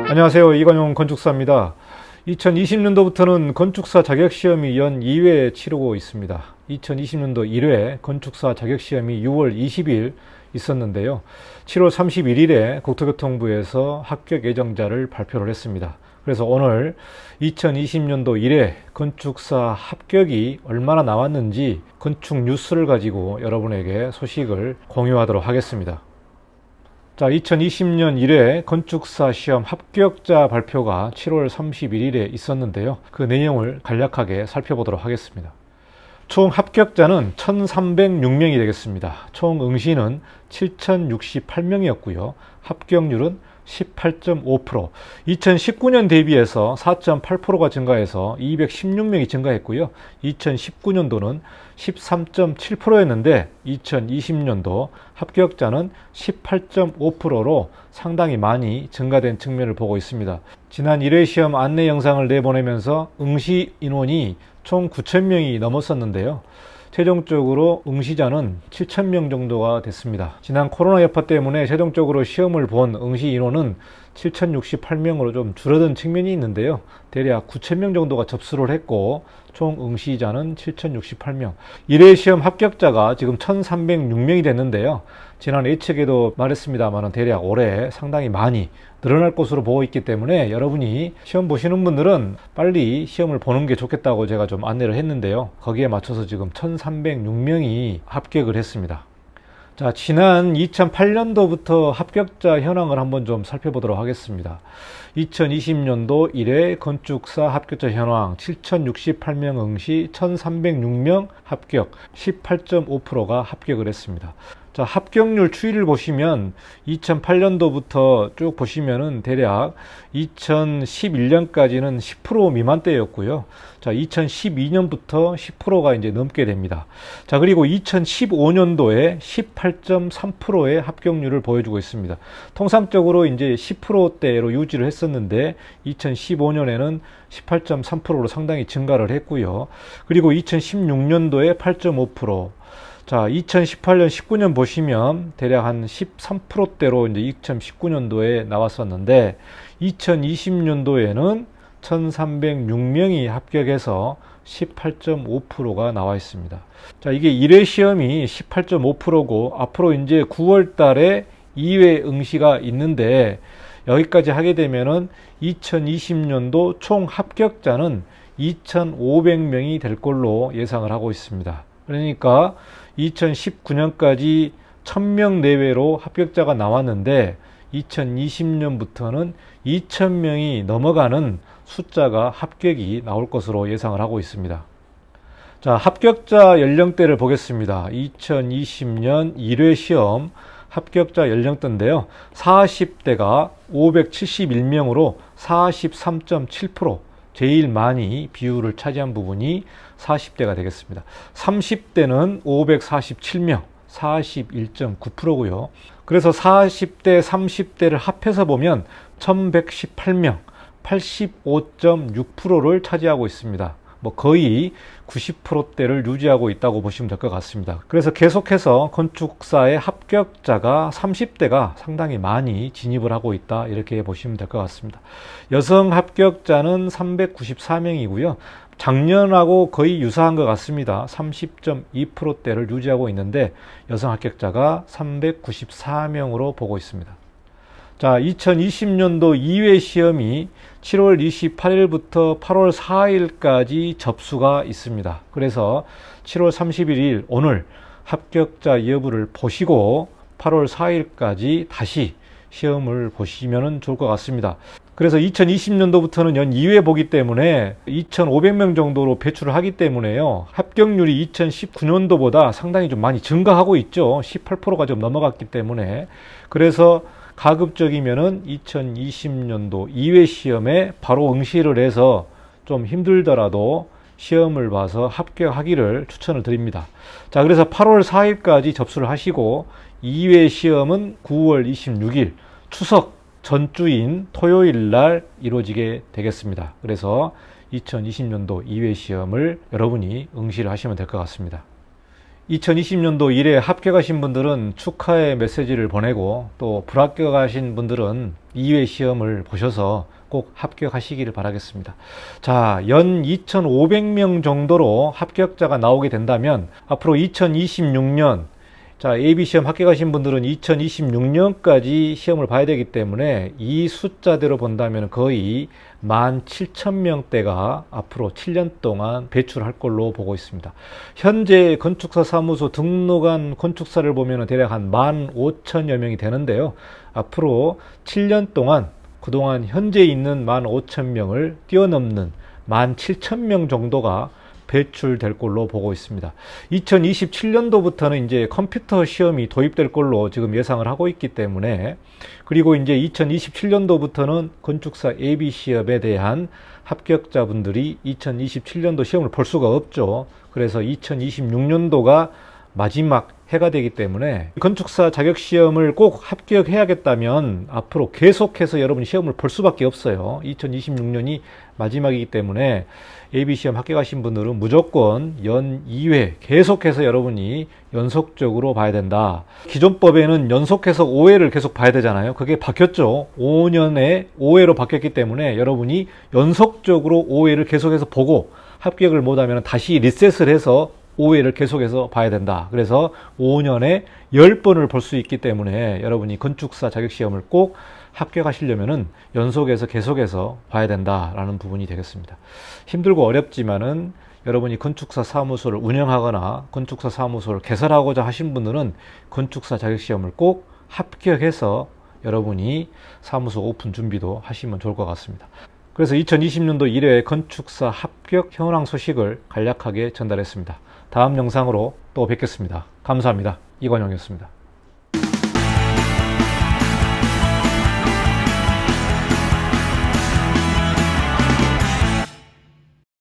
안녕하세요. 이관용 건축사입니다. 2020년도부터는 건축사 자격시험이 연 2회 치르고 있습니다. 2020년도 1회 건축사 자격시험이 6월 20일 있었는데요. 7월 31일에 국토교통부에서 합격 예정자를 발표를 했습니다. 그래서 오늘 2020년도 1회 건축사 합격이 얼마나 나왔는지 건축 뉴스를 가지고 여러분에게 소식을 공유하도록 하겠습니다. 자, 2020년 1회 건축사 시험 합격자 발표가 7월 31일에 있었는데요. 그 내용을 간략하게 살펴보도록 하겠습니다. 총 합격자는 1,306명이 되겠습니다. 총 응시는 7,068명이었고요. 합격률은 18.5%, 2019년 대비해서 4.8%가 증가해서 216명이 증가했고요. 2019년도는 13.7%였는데 2020년도 합격자는 18.5%로 상당히 많이 증가된 측면을 보고 있습니다. 지난 1회 시험 안내 영상을 내보내면서 응시 인원이 총 9,000명이 넘었었는데요. 최종적으로 응시자는 7,000명 정도가 됐습니다. 지난 코로나 여파 때문에 최종적으로 시험을 본 응시 인원은 7,068명으로 좀 줄어든 측면이 있는데요. 대략 9,000명 정도가 접수를 했고 총 응시자는 7,068명. 1회 시험 합격자가 지금 1,306명이 됐는데요. 지난 예측에도 말했습니다만 대략 올해 상당히 많이 늘어날 것으로 보고 있기 때문에 여러분이 시험 보시는 분들은 빨리 시험을 보는 게 좋겠다고 제가 좀 안내를 했는데요. 거기에 맞춰서 지금 1,306명이 합격을 했습니다. 자, 지난 2008년도부터 합격자 현황을 한번 좀 살펴보도록 하겠습니다. 2020년도 1회 건축사 합격자 현황 7,068명 응시 1,306명 합격 18.5%가 합격을 했습니다. 자, 합격률 추이를 보시면 2008년도부터 쭉 보시면은 대략 2011년까지는 10% 미만대였고요. 자, 2012년부터 10%가 이제 넘게 됩니다. 자, 그리고 2015년도에 18.3%의 합격률을 보여주고 있습니다. 통상적으로 이제 10%대로 유지를 했었는데 2015년에는 18.3%로 상당히 증가를 했고요. 그리고 2016년도에 8.5%, 자, 2018년, 19년 보시면 대략 한 13%대로 이제 2019년도에 나왔었는데 2020년도에는 1,306명이 합격해서 18.5%가 나와 있습니다. 자, 이게 1회 시험이 18.5%고 앞으로 이제 9월 달에 2회 응시가 있는데 여기까지 하게 되면은 2020년도 총 합격자는 2,500명이 될 걸로 예상을 하고 있습니다. 그러니까 2019년까지 1,000명 내외로 합격자가 나왔는데 2020년부터는 2,000명이 넘어가는 숫자가 합격이 나올 것으로 예상을 하고 있습니다. 자, 합격자 연령대를 보겠습니다. 2020년 1회 시험 합격자 연령대인데요. 40대가 571명으로 43.7%, 제일 많이 비율을 차지한 부분이 40대가 되겠습니다. 30대는 547명, 41.9%고요. 그래서 40대, 30대를 합해서 보면 1,118명, 85.6%를 차지하고 있습니다. 뭐 거의 90%대를 유지하고 있다고 보시면 될 것 같습니다. 그래서 계속해서 건축사의 합격자가 30대가 상당히 많이 진입을 하고 있다, 이렇게 보시면 될 것 같습니다. 여성 합격자는 394명이고요. 작년하고 거의 유사한 것 같습니다. 30.2%대를 유지하고 있는데 여성 합격자가 394명으로 보고 있습니다. 자, 2020년도 2회 시험이 7월 28일부터 8월 4일까지 접수가 있습니다. 그래서 7월 31일 오늘 합격자 여부를 보시고 8월 4일까지 다시 시험을 보시면 좋을 것 같습니다. 그래서 2020년도부터는 연 2회 보기 때문에 2,500명 정도로 배출을 하기 때문에요. 합격률이 2019년도보다 상당히 좀 많이 증가하고 있죠. 18%가 좀 넘어갔기 때문에. 그래서 가급적이면은 2020년도 2회 시험에 바로 응시를 해서 좀 힘들더라도 시험을 봐서 합격하기를 추천을 드립니다. 자, 그래서 8월 4일까지 접수를 하시고 2회 시험은 9월 26일 추석 전주인 토요일 날 이루어지게 되겠습니다. 그래서 2020년도 2회 시험을 여러분이 응시를 하시면 될 것 같습니다. 2020년도 1회 합격하신 분들은 축하의 메시지를 보내고, 또 불합격하신 분들은 2회 시험을 보셔서 꼭 합격하시기를 바라겠습니다. 자, 연 2,500명 정도로 합격자가 나오게 된다면 앞으로 2026년, 자, AB시험 합격하신 분들은 2026년까지 시험을 봐야 되기 때문에 이 숫자대로 본다면 거의 17,000명대가 앞으로 7년 동안 배출할 걸로 보고 있습니다. 현재 건축사 사무소 등록한 건축사를 보면 대략 한 15,000여 명이 되는데요. 앞으로 7년 동안 그동안 현재 있는 15,000명을 뛰어넘는 17,000명 정도가 배출될 걸로 보고 있습니다. 2027년도부터는 이제 컴퓨터 시험이 도입될 걸로 지금 예상을 하고 있기 때문에, 그리고 이제 2027년도부터는 건축사 AB 시험에 대한 합격자분들이 2027년도 시험을 볼 수가 없죠. 그래서 2026년도가 마지막 해가 되기 때문에 건축사 자격시험을 꼭 합격해야겠다면 앞으로 계속해서 여러분이 시험을 볼 수밖에 없어요. 2026년이 마지막이기 때문에 AB시험 합격하신 분들은 무조건 연 2회 계속해서 여러분이 연속적으로 봐야 된다. 기존 법에는 연속해서 5회를 계속 봐야 되잖아요. 그게 바뀌었죠. 5년에 5회로 바뀌었기 때문에 여러분이 연속적으로 5회를 계속해서 보고 합격을 못하면 다시 리셋을 해서 5회를 계속해서 봐야 된다. 그래서 5년에 10번을 볼 수 있기 때문에 여러분이 건축사 자격시험을 꼭 합격하시려면은 연속해서 계속해서 봐야 된다라는 부분이 되겠습니다. 힘들고 어렵지만은 여러분이 건축사 사무소를 운영하거나 건축사 사무소를 개설하고자 하신 분들은 건축사 자격시험을 꼭 합격해서 여러분이 사무소 오픈 준비도 하시면 좋을 것 같습니다. 그래서 2020년도 1회 건축사 합격 현황 소식을 간략하게 전달했습니다. 다음 영상으로 또 뵙겠습니다. 감사합니다. 이관영이었습니다.